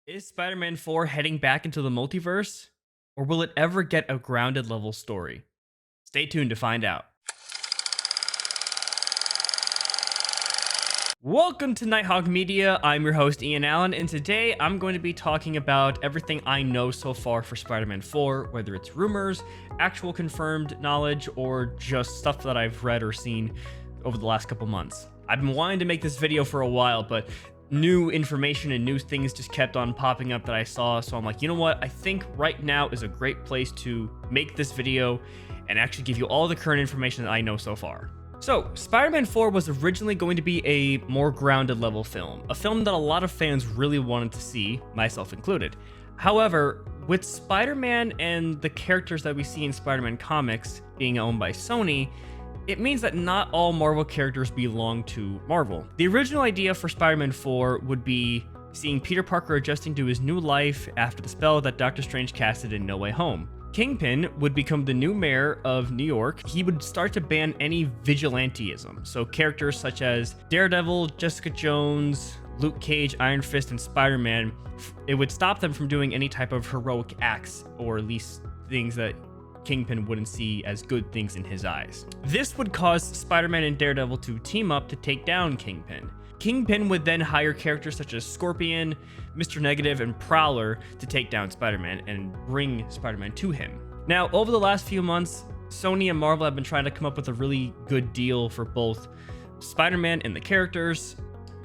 Is Spider-Man 4 heading back into the multiverse? Or will it ever get a grounded level story? Stay tuned to find out. Welcome to Nighthawk Media. I'm your host Ian Allen, and today I'm going to be talking about everything I know so far for Spider-Man 4, whether it's rumors, actual confirmed knowledge, or just stuff that I've read or seen over the last couple months. I've been wanting to make this video for a while, but new information and new things just kept on popping up that I saw, so I'm like, you know what, I think right now is a great place to make this video and actually give you all the current information that I know so far. So, Spider-Man 4 was originally going to be a more grounded level film, a film that a lot of fans really wanted to see, myself included. However, with Spider-Man and the characters that we see in Spider-Man comics being owned by Sony, it means that not all Marvel characters belong to Marvel. The original idea for Spider-Man 4 would be seeing Peter Parker adjusting to his new life after the spell that Doctor Strange casted in No Way Home. Kingpin would become the new mayor of New York. He would start to ban any vigilanteism, so characters such as Daredevil, Jessica Jones, Luke Cage, Iron Fist, and Spider-Man, it would stop them from doing any type of heroic acts, or at least things that Kingpin wouldn't see as good things in his eyes. This would cause Spider-Man and Daredevil to team up to take down Kingpin. Kingpin would then hire characters such as Scorpion, Mr. Negative, and Prowler to take down Spider-Man and bring Spider-Man to him. Now, over the last few months, Sony and Marvel have been trying to come up with a really good deal for both Spider-Man and the characters.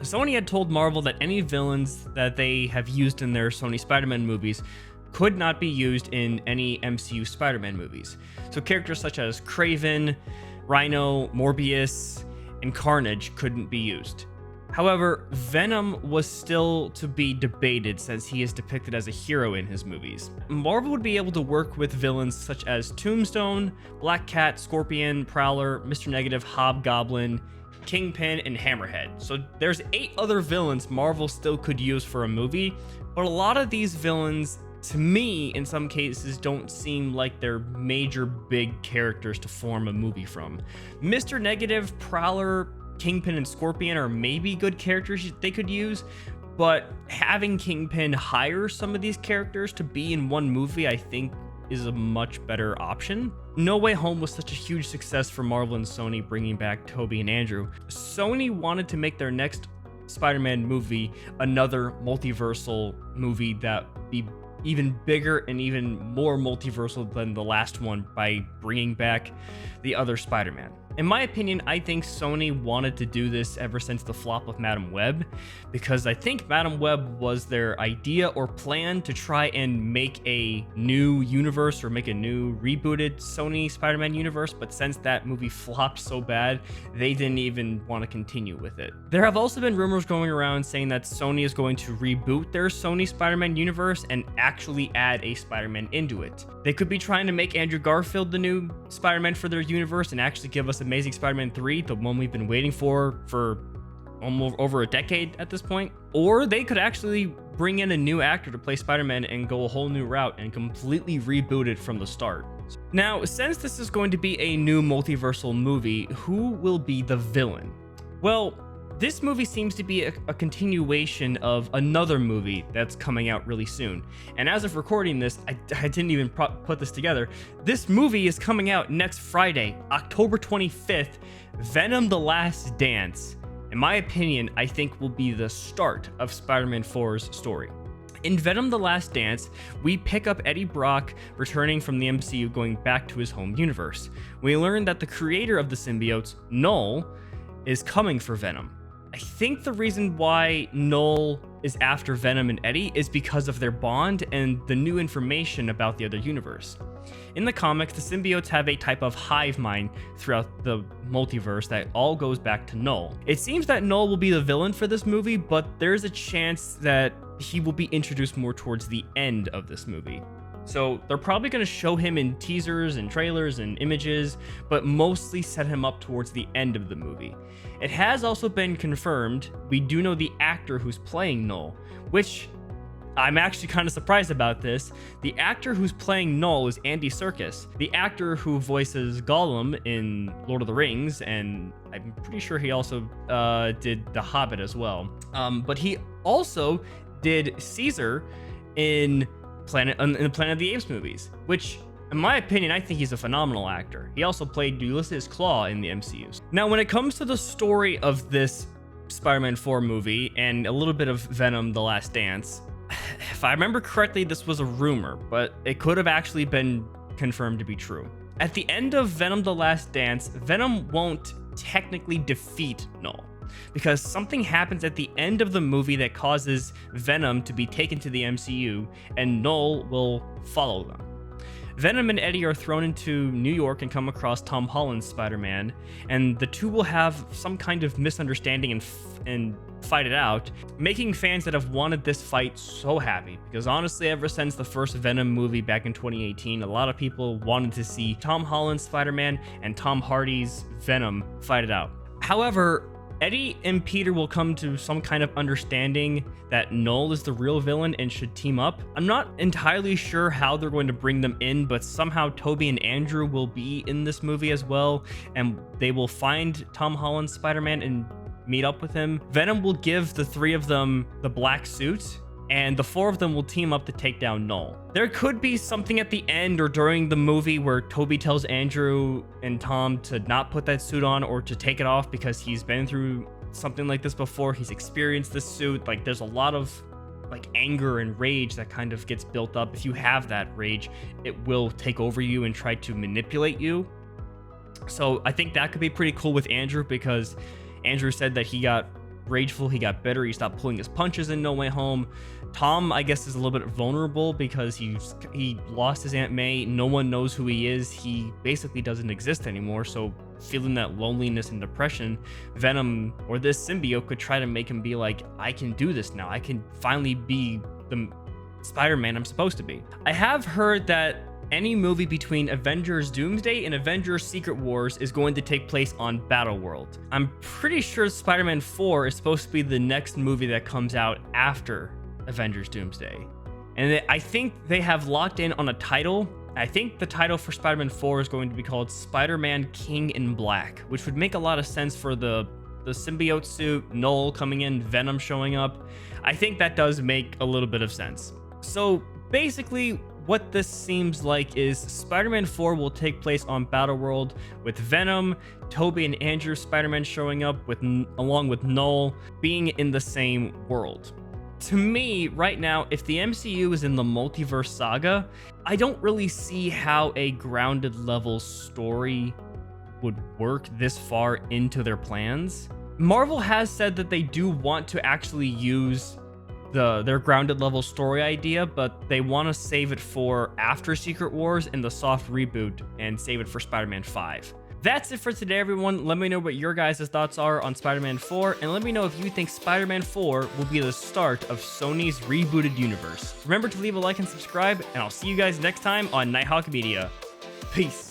Sony had told Marvel that any villains that they have used in their Sony Spider-Man movies could not be used in any MCU Spider-Man movies. So characters such as Kraven, Rhino, Morbius, and Carnage couldn't be used. However, Venom was still to be debated since he is depicted as a hero in his movies. Marvel would be able to work with villains such as Tombstone, Black Cat, Scorpion, Prowler, Mr. Negative, Hobgoblin, Kingpin, and Hammerhead. So there's 8 other villains Marvel still could use for a movie, but a lot of these villains, to me, in some cases, don't seem like they're major big characters to form a movie from. Mr. Negative, Prowler, Kingpin, and Scorpion are maybe good characters they could use, but having Kingpin hire some of these characters to be in one movie, I think, is a much better option. No Way Home was such a huge success for Marvel and Sony bringing back Tobey and Andrew. Sony wanted to make their next Spider-Man movie another multiversal movie that be even bigger and even more multiversal than the last one by bringing back the other Spider-Man. In my opinion, I think Sony wanted to do this ever since the flop of Madam Web, because I think Madam Web was their idea or plan to try and make a new universe or make a new rebooted Sony Spider-Man universe, but since that movie flopped so bad, they didn't even want to continue with it. There have also been rumors going around saying that Sony is going to reboot their Sony Spider-Man universe and actually add a Spider-Man into it. They could be trying to make Andrew Garfield the new Spider-Man for their universe and actually give us Amazing Spider-Man 3, the one we've been waiting for almost over a decade at this point. Or they could actually bring in a new actor to play Spider-Man and go a whole new route and completely reboot it from the start. Now, since this is going to be a new multiversal movie, who will be the villain? Well, this movie seems to be a continuation of another movie that's coming out really soon. And as of recording this, I didn't even put this together. This movie is coming out next Friday, October 25th, Venom: The Last Dance. In my opinion, I think will be the start of Spider-Man 4's story. In Venom: The Last Dance, we pick up Eddie Brock returning from the MCU going back to his home universe. We learn that the creator of the symbiotes, Null, is coming for Venom. I think the reason why Null is after Venom and Eddie is because of their bond and the new information about the other universe. In the comics, the symbiotes have a type of hive mind throughout the multiverse that all goes back to Null. It seems that Null will be the villain for this movie, but there's a chance that he will be introduced more towards the end of this movie. So they're probably going to show him in teasers and trailers and images, but mostly set him up towards the end of the movie. It has also been confirmed, we do know the actor who's playing Null, which I'm actually kind of surprised about this. The actor who's playing Null is Andy Serkis, the actor who voices Gollum in Lord of the Rings, and I'm pretty sure he also did The Hobbit as well. But he also did Caesar in the Planet of the Apes movies, which, in my opinion, I think he's a phenomenal actor. He also played Ulysses Claw in the MCU. Now, when it comes to the story of this Spider-Man 4 movie and a little bit of Venom: The Last Dance, if I remember correctly, this was a rumor, but it could have actually been confirmed to be true. At the end of Venom: The Last Dance, Venom won't technically defeat Null, because something happens at the end of the movie that causes Venom to be taken to the MCU, and Null will follow them. Venom and Eddie are thrown into New York and come across Tom Holland's Spider-Man, and the two will have some kind of misunderstanding and fight it out, making fans that have wanted this fight so happy, because honestly, ever since the first Venom movie back in 2018, a lot of people wanted to see Tom Holland's Spider-Man and Tom Hardy's Venom fight it out. However, Eddie and Peter will come to some kind of understanding that Null is the real villain and should team up. I'm not entirely sure how they're going to bring them in, but somehow Toby and Andrew will be in this movie as well, and they will find Tom Holland's Spider-Man and meet up with him. Venom will give the three of them the black suit, and the four of them will team up to take down Null. There could be something at the end or during the movie where Toby tells Andrew and Tom to not put that suit on or to take it off because he's been through something like this before. He's experienced this suit. Like, there's a lot of like anger and rage that kind of gets built up. If you have that rage, it will take over you and try to manipulate you. So I think that could be pretty cool with Andrew, because Andrew said that he got rageful, he got bitter, he stopped pulling his punches in No Way Home. Tom, I guess, is a little bit vulnerable because he lost his Aunt May. No one knows who he is. He basically doesn't exist anymore. So feeling that loneliness and depression, Venom or this symbiote could try to make him be like, I can do this now. I can finally be the Spider-Man I'm supposed to be. I have heard that any movie between Avengers Doomsday and Avengers Secret Wars is going to take place on Battleworld. I'm pretty sure Spider-Man 4 is supposed to be the next movie that comes out after Avengers Doomsday. And I think they have locked in on a title. I think the title for Spider-Man 4 is going to be called Spider-Man King in Black, which would make a lot of sense for the symbiote suit, Null coming in, Venom showing up. I think that does make a little bit of sense. So basically, what this seems like is Spider-Man 4 will take place on Battleworld with Venom, Toby and Andrew Spider-Man showing up along with Null being in the same world. To me, right now, if the MCU is in the multiverse saga, I don't really see how a grounded level story would work this far into their plans. Marvel has said that they do want to actually use their grounded level story idea, but they want to save it for after Secret Wars and the soft reboot and save it for Spider-Man 5. That's it for today, everyone. Let me know what your guys' thoughts are on Spider-Man 4, and let me know if you think Spider-Man 4 will be the start of Sony's rebooted universe. Remember to leave a like and subscribe, and I'll see you guys next time on Nighthawk Media. Peace.